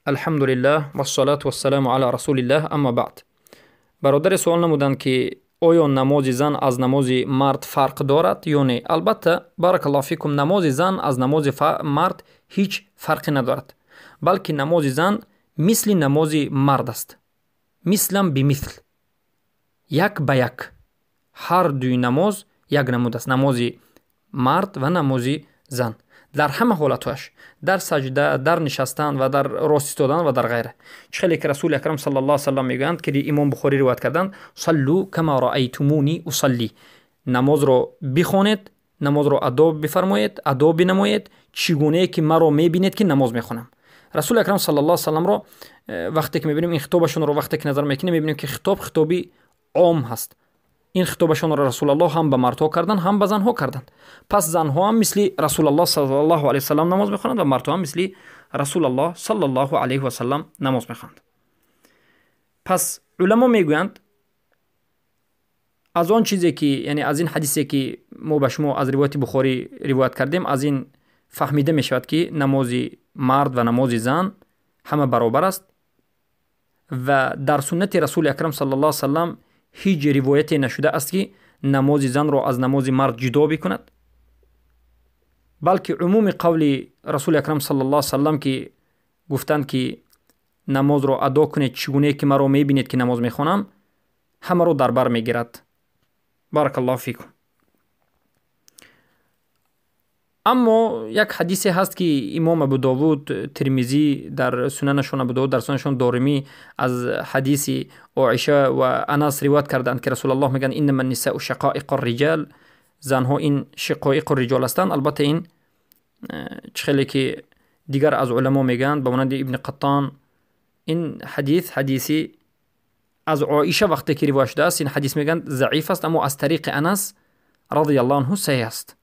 الحمدلله و الصلاة و السلام علی رسول الله. اما بعد، برادر سوال نمودند که آیا نماز زن از نماز مرد فرق دارد یا نه؟ البته بارک الله فیکم، نماز زن از نماز مرد هیچ فرقی ندارد، بلکه نماز زن مثل نماز مرد است، مثلا به مثل، یک به یک. هر دوی نماز یک نمود است، نماز مرد و نماز زن در همه حالتش، در سجده، در نشستن و در راست ایستادن و در غیره. چخیلی که رسول اکرم صلی الله علیه و سلم میگویند که امام بخاری روایت کردند: صلوا کما رأیتمونی اصلی. نماز رو بخوانید، نماز رو ادا بفرمایید، ادا بنمایید چگونه که مرا میبینید که نماز میخونم. رسول اکرم صلی الله علیه و سلم رو وقتی که میبینیم این خطابشون رو، وقتی که نظر میکنیم میبینیم که خطابی عام هست. این خطابشون را رسول الله هم به مردها کردند هم به زنها کردند. پس زنها هم مثل رسول الله صلی الله علیه و سلم نماز میخوانند و مردها هم مثل رسول الله صلی الله علیه و سلم نماز میخوانند. پس علما میگویند از آن چیزی که، یعنی از این حدیثی که ما به شما از روایت بخاری روایت کردیم، از این فهمیده میشود که نماز مرد و نماز زن همه برابر است و در سنت رسول اکرم صلی الله علیه و سلم هیچ روایتی نشده است که نماز زن را از نماز مرد جدا بکند، بلکه عموم قول رسول اکرم صلی الله علیه و سلم که گفتند که نماز را ادا کنید چگونه که مرا میبینید که نماز میخوانم، همه را در بر میگیرد. بارک الله فیکم. اما یک حدیثی هست که امام ابو داوود، ترمذی در سننشون، ابو داوود در سننشون، دارمی از حدیث عایشه و انس روایت کردند که رسول الله میگن انما النساء شقائق الرجال، زنها این شقایق الرجال هستند. البته این خیلی که دیگر از علما میگن به مانند ابن قطان، این حدیثی از عایشه وقتی که روایت شده است، این حدیث میگن ضعیف است، اما از طریق انس رضی الله عنه صحیح است.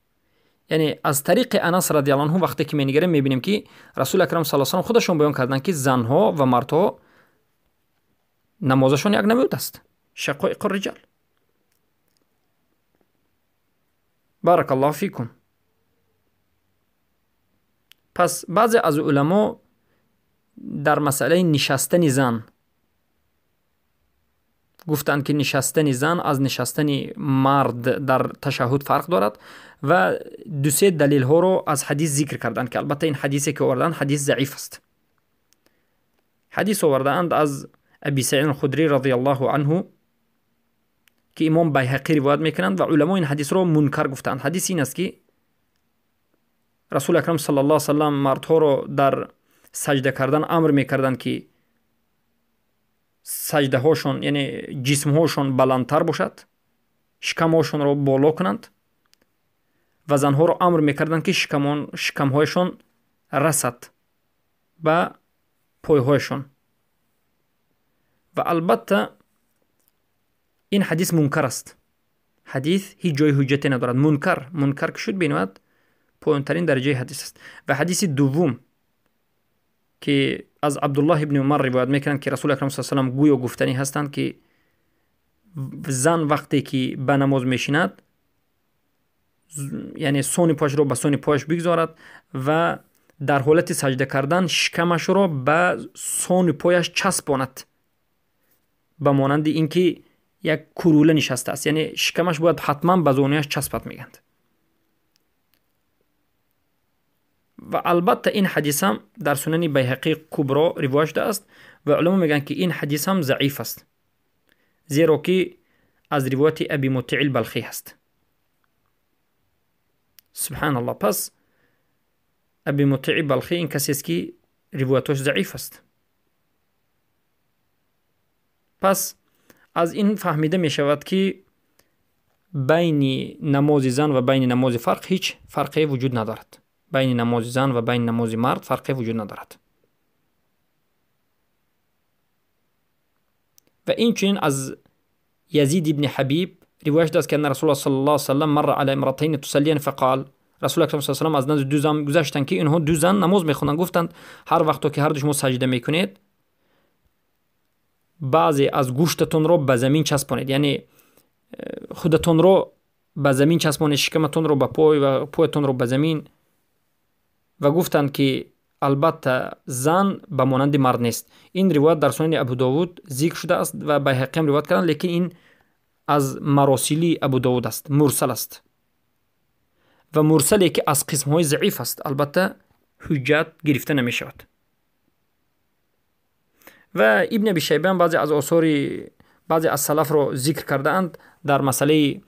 یعنی از طریق انس رضی الله عنه وقتی که می‌نگریم می‌بینیم که رسول اکرم صلی الله علیه و سلم خودشون بیان کردن که زنها و مردها نمازشون یک نمود است، شقائق الرجال. بارک الله فیکم. پس بعضی از علما در مسئله نشستن زن گفتند که نشستن زن از نشستن مرد در تشهد فرق دارد و دو سه دلیل ها رو از حدیث ذکر کردند که البته این حدیثی که آوردند حدیث ضعیف است. حدیث آوردند از ابی سعید الخدری رضی الله عنه که امام بیهقی روایت میکنند و علما این حدیث رو منکر گفتند. حدیث این است که رسول اکرم صلی الله علیه و سلم مردها رو در سجده کردن امر میکردند که سجده هاشون، یعنی جسم هاشون بلندتر باشد، شکم هاشون رو بالا کنند و زنها رو امر میکردند که شکم هایشون رسد به پای هایشون. و البته این حدیث منکر است، حدیث هیچ جای حجتی ندارد. منکر که شد بینواد پایین ترین درجه حدیث است. و حدیث دوم که از عبدالله ابن عمر روایت میکنند که رسول اکرم صلی الله علیه و سلم گویا گفتنی هستند که زن وقتی که به نماز میشیند، یعنی سون پاش رو به سون پاش بگذارد و در حالت سجده کردن شکمش رو به سون پایش چسباند، به مانند اینکه یک کروله نشسته است، یعنی شکمش باید حتما به زانویش چسبت میگند. و البته این حدیث هم در سنن بیهقی کبرا روایت شده است و علما میگن که این حدیث هم ضعیف است، زیرا که از روایت ابی مطیع البلخی است. سبحان الله. پس ابی مطیع بلخی این کسی است که روایتش ضعیف است. پس از این فهمیده می شود که بین نماز زن و بین نماز فرق هیچ فرقی وجود ندارد. بین نماز زن و بین نماز مرد فرقی وجود ندارد. و این چنین از یزید ابن حبیب روایت است که رسول الله صلی الله علیه و سلم مر علی امرأتین تصلیان فقال، رسول اکرم صلی الله علیه و سلم از نزد دو زن گذشتند که اینها دو زن نماز میخونند. گفتند هر وقت که هر دو شما سجده میکنید بعضی از گوشتتون رو به زمین چسبانید، یعنی خودتون رو به زمین چسبانید، شکمتون رو به پای و پایتون رو به زمین. و گفتند که البته زن به مانند مرد نیست. این روایت در سنن ابو داود ذکر شده است و بیهقی هم روایت کردند، لیکن این از مراسیلی ابو داود است، مرسل است و مرسلی که از قسم های ضعیف است، البته حجت گرفته نمی شود. و ابن ابی شیبه بعضی از آثار بعضی از سلف را ذکر کرده اند در مسئله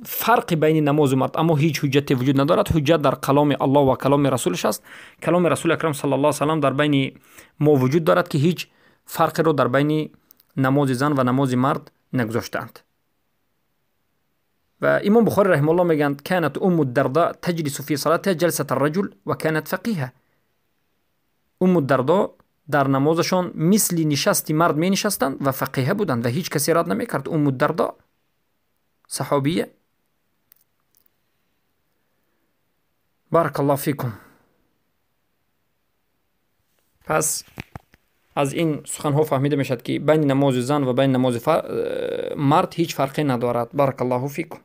فرق بین نماز و مرد، اما هیچ حجتی وجود ندارد. حجت در کلام الله و کلام رسولش است. کلام رسول اکرم صلی الله علیه و سلم در بین ما وجود دارد که هیچ فرق را در بین نماز زن و نماز مرد نگذاشتند. و امام بخاری رحمه الله میگند كانت ام الدرداء تجلس في صلاتها جلسة الرجل و كانت فقیها. ام الدرداء در نمازشان مثل نشست مرد می نشستند و فقیه بودند و هیچ کسی رد نمی کرد. ام الدرداء صحابیه. بارک الله فیکم. پس از این سخن ها فهمیده می شد که بین نماز زن و بین نماز مرد هیچ فرقی ندارد. بارک الله فیکم.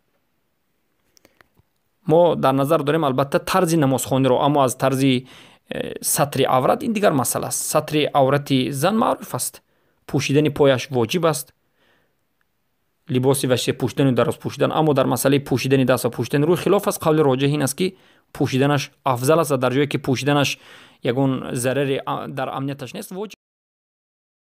ما در نظر داریم البته طرز نماز خوانی رو، اما از طرز ستر عورت این دیگر مسئله است. ستر عورت زن معروف است، پوشیدن پایش واجب است، لباس وشی پوشیدن و دراز پوشیدن، اما در مسئله پوشیدن دست و پوشیدن روی خلاف است. قول راجح این است که پوشیدنش افضل است، در جایی که پوشیدنش یگون ضرر در امنیتش نیست واجب